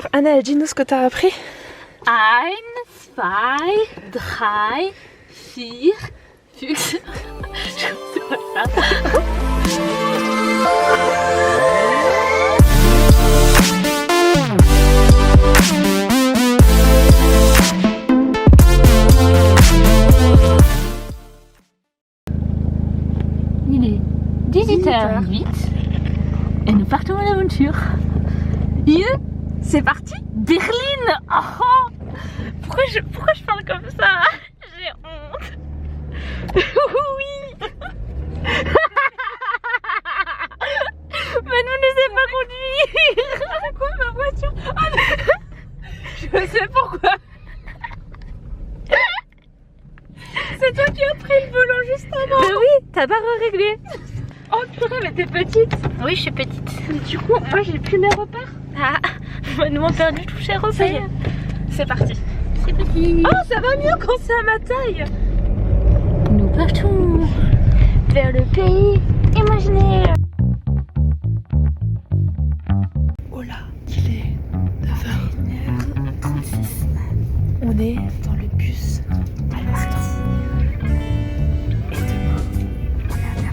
Alors Anna, dis-nous ce que t'as appris. 1, 2, 3, 4, Fuchs. Je sais pas ça. Il est 18h08 et nous partons à l'aventure. C'est parti. Berlin. Oh, pourquoi je parle comme ça? J'ai honte. Oui. Manu ne sait pas conduire. C'est quoi ma voiture? Je sais pourquoi. C'est toi qui as pris le volant juste avant. Mais oui, t'as pas réglé. Oh purée, mais t'es petite. Oui, je suis petite. Mais du coup, moi j'ai plus mes repères. Ah, nous on perd du tout cher au Ça y est. C'est parti. C'est petit. Oh, ça va mieux quand c'est à ma taille. Nous partons vers le pays imaginaire. Oh là, il est 9h36. On est dans le bus à l'instant. Et demain, on est à Berlin.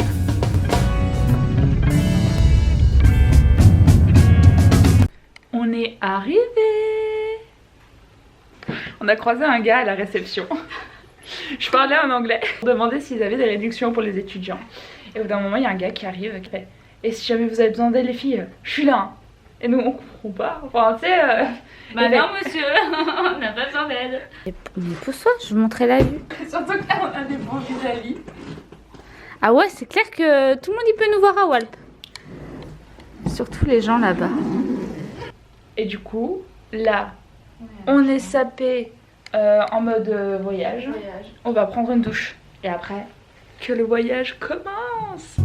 On est arrivé. On a croisé un gars à la réception. Je parlais en anglais. On demandait s'ils avaient des réductions pour les étudiants. Et au bout d'un moment, il y a un gars qui arrive qui fait: et si jamais vous avez besoin d'aide, les filles, je suis là. Hein. Et nous, on comprend pas. Enfin, tu sais. Bah non, monsieur, on n'a pas besoin d'aide. Mais pousse-toi, je vous montrais la vue. Surtout que là, on a des bons vis-à-vis. Ah ouais, c'est clair que tout le monde il peut nous voir à Walp. Surtout les gens là-bas. Et du coup, là, on est sapé en mode voyage. On va prendre une douche. Et après, que le voyage commence.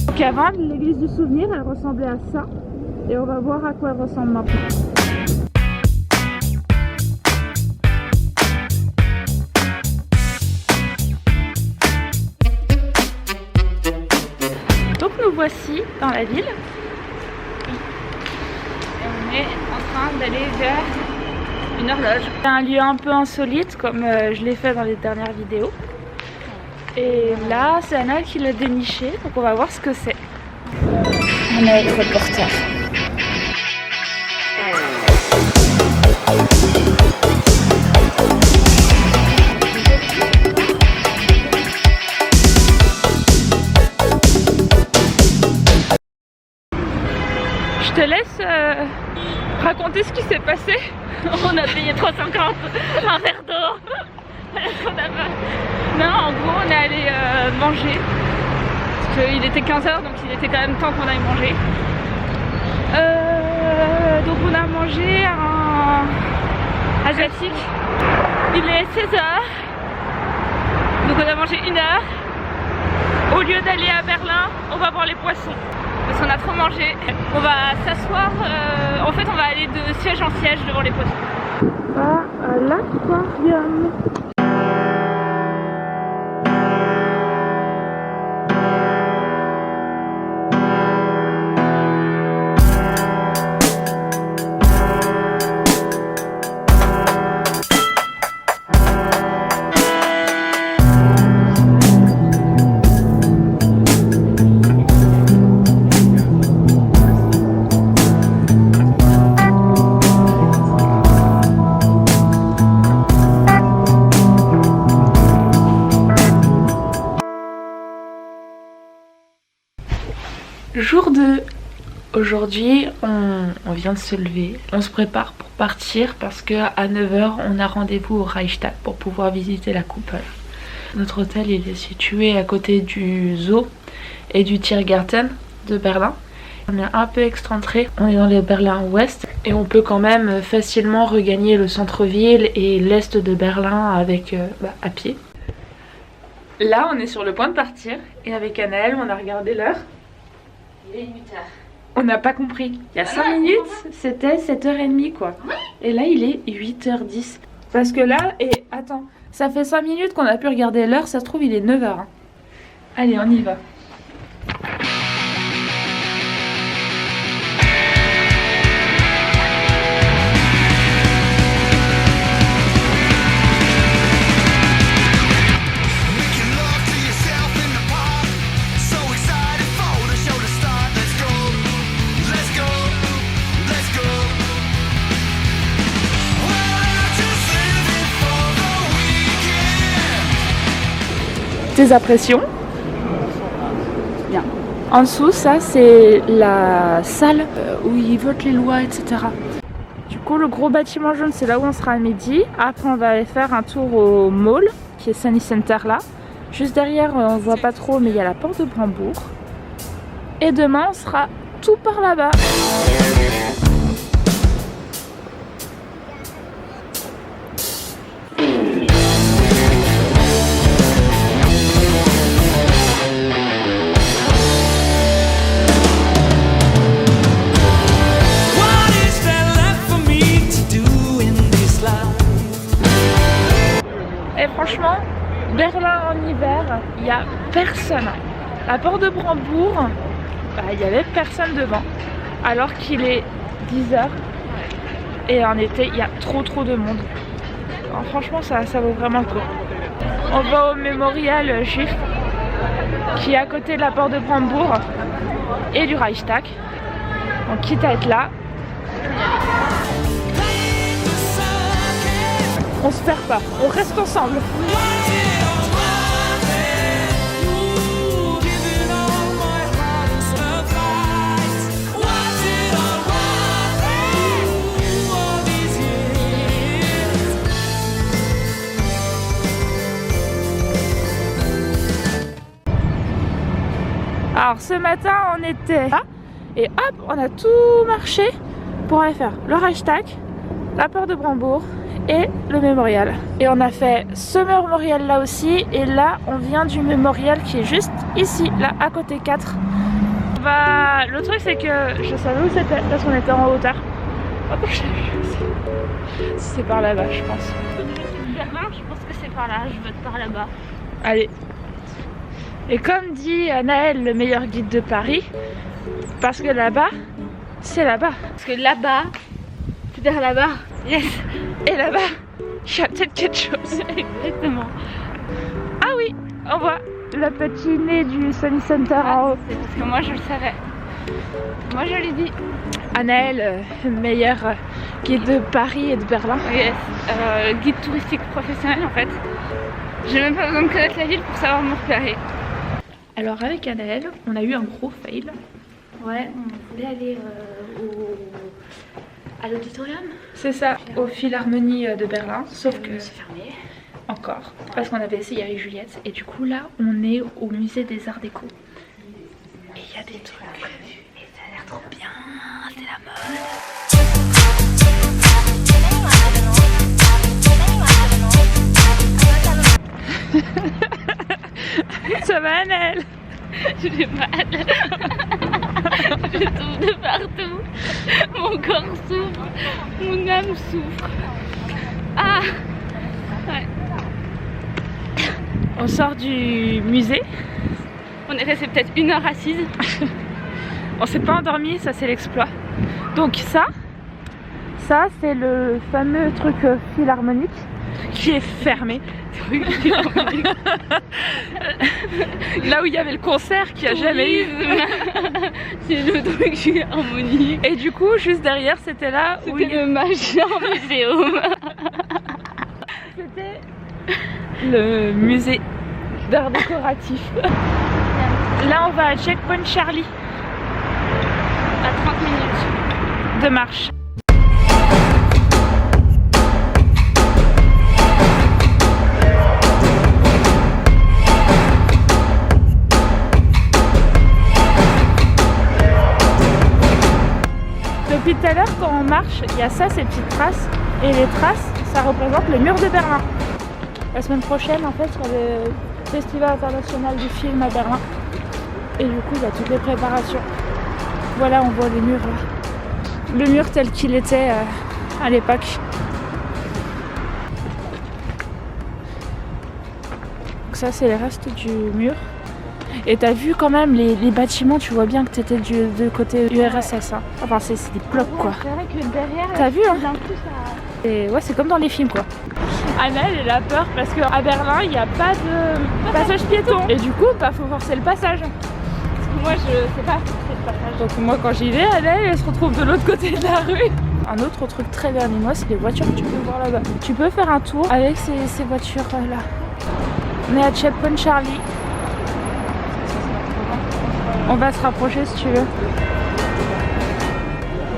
Donc avant, l'église du souvenir, elle ressemblait à ça. Et on va voir à quoi elle ressemble maintenant. Donc nous voici dans la ville. Et on est en train d'aller vers une horloge. C'est un lieu un peu insolite comme je l'ai fait dans les dernières vidéos. Et là, c'est Anna qui l'a déniché, donc on va voir ce que c'est. On est notre reporter. Je te laisse raconter ce qui s'est passé. On a payé 3,50 un verre d'eau. Non, en gros, on est allé manger. Parce qu'il était 15h, donc il était quand même temps qu'on aille manger. Donc on a mangé un asiatique. Il est 16h. Donc on a mangé 1 heure. Au lieu d'aller à Berlin, on va voir les poissons. Parce qu'on a trop mangé. On va s'asseoir. En fait, on va aller de siège en siège devant les poissons. À l'aquarium. Jour 2. Aujourd'hui, on vient de se lever. On se prépare pour partir parce qu'à 9h, on a rendez-vous au Reichstag pour pouvoir visiter la coupole. Notre hôtel, il est situé à côté du zoo et du Tiergarten de Berlin. On est un peu excentré, on est dans le Berlin-Ouest et on peut quand même facilement regagner le centre-ville et l'est de Berlin avec à pied. Là, on est sur le point de partir et avec Anaëlle, on a regardé l'heure. Il est 8h. On n'a pas compris. Il y a 5 minutes, c'était 7h30 quoi. Oui. Et là, il est 8h10. Parce que là, et attends, ça fait 5 minutes qu'on a pu regarder l'heure, ça se trouve, il est 9h. Allez, on y va. Tes impressions? Bien. En dessous, ça c'est la salle où ils votent les lois, etc. Du coup, le gros bâtiment jaune, c'est là où on sera à midi. Après, on va aller faire un tour au mall, qui est Sunny Center là. Juste derrière, on voit pas trop, mais il y a la porte de Brandebourg. Et demain, on sera tout par là-bas. Et franchement, Berlin en hiver, il n'y a personne. La porte de Brandebourg, il n'y avait personne devant. Alors qu'il est 10h. Et en été, il y a trop de monde. Alors, franchement, ça vaut vraiment le coup. On va au mémorial juif, qui est à côté de la porte de Brandebourg et du Reichstag. Donc quitte à être là, on se perd pas, on reste ensemble. Alors ce matin on était là et hop on a tout marché pour aller faire le Reichstag, la porte de Brandebourg et le mémorial. Et on a fait ce mémorial là aussi et là on vient du mémorial qui est juste ici, là à côté 4. Le truc c'est que je savais où c'était parce qu'on était en hauteur. Hop, c'est par là-bas je pense. Berlin, je pense que c'est par là, je vote par là-bas. Allez. Et comme dit Anaël, le meilleur guide de Paris, parce que là-bas, c'est là-bas. Parce que là-bas, c'est vers là-bas. Yes. Et là-bas, il y a peut-être quelque chose. Exactement. Ah oui, on voit le petit nez du Sunny Center en haut. C'est parce que moi je le savais. Moi je l'ai dit. Anaël, meilleur guide de Paris et de Berlin. Yes. Guide touristique professionnel en fait. J'ai même pas besoin de connaître la ville pour savoir me repérer. Alors avec Anaël, on a eu un gros fail. Ouais, on voulait aller à l'auditorium. C'est ça, au Philharmonie de Berlin, sauf que c'est fermé. Encore, parce qu'on avait essayé avec Juliette. Et du coup là, on est au musée des Arts Déco. Et il y a des trucs. Et ça a l'air trop bien, c'est la mode. Ça va Anaël? Je vais mal. Je souffre de partout. Mon corps souffre. Mon âme souffre. Ah ouais. On sort du musée. On est resté peut-être 1 heure assise. On s'est pas endormi, ça c'est l'exploit. Donc ça c'est le fameux truc philharmonique qui est fermé. Là où il y avait le concert qui a jamais eu. C'est le truc philharmonique. Et du coup, juste derrière, c'était là où c'était le Major Museum. C'était le musée d'art décoratif. Là, on va à Checkpoint Charlie. À 30 minutes de marche. Depuis tout à l'heure, quand on marche, il y a ça, ces petites traces. Et les traces, ça représente le mur de Berlin. La semaine prochaine, en fait, sur le Festival international du film à Berlin. Et du coup, il y a toutes les préparations. Voilà, on voit les murs là. Le mur tel qu'il était à l'époque. Donc ça, c'est les restes du mur. Et t'as vu quand même les bâtiments, tu vois bien que t'étais du côté URSS. Hein. Enfin, c'est des blocs quoi. C'est vrai que derrière, t'as vu hein ça... Et ouais, c'est comme dans les films quoi. Anaël, elle a peur parce qu'à Berlin, il n'y a pas de passage piéton. Et du coup, faut forcer le passage. Moi, je sais pas forcer le passage. Donc moi, quand j'y vais, Anaël, elle se retrouve de l'autre côté de la rue. Un autre truc très berlinois, c'est les voitures que tu peux voir là-bas. Tu peux faire un tour avec ces voitures là. On est à Checkpoint Charlie. On va se rapprocher si tu veux.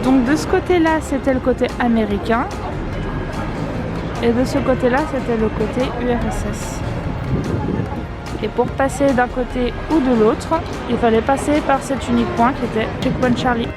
Donc de ce côté-là, c'était le côté américain. Et de ce côté-là, c'était le côté URSS. Et pour passer d'un côté ou de l'autre, il fallait passer par cet unique point qui était Checkpoint Charlie.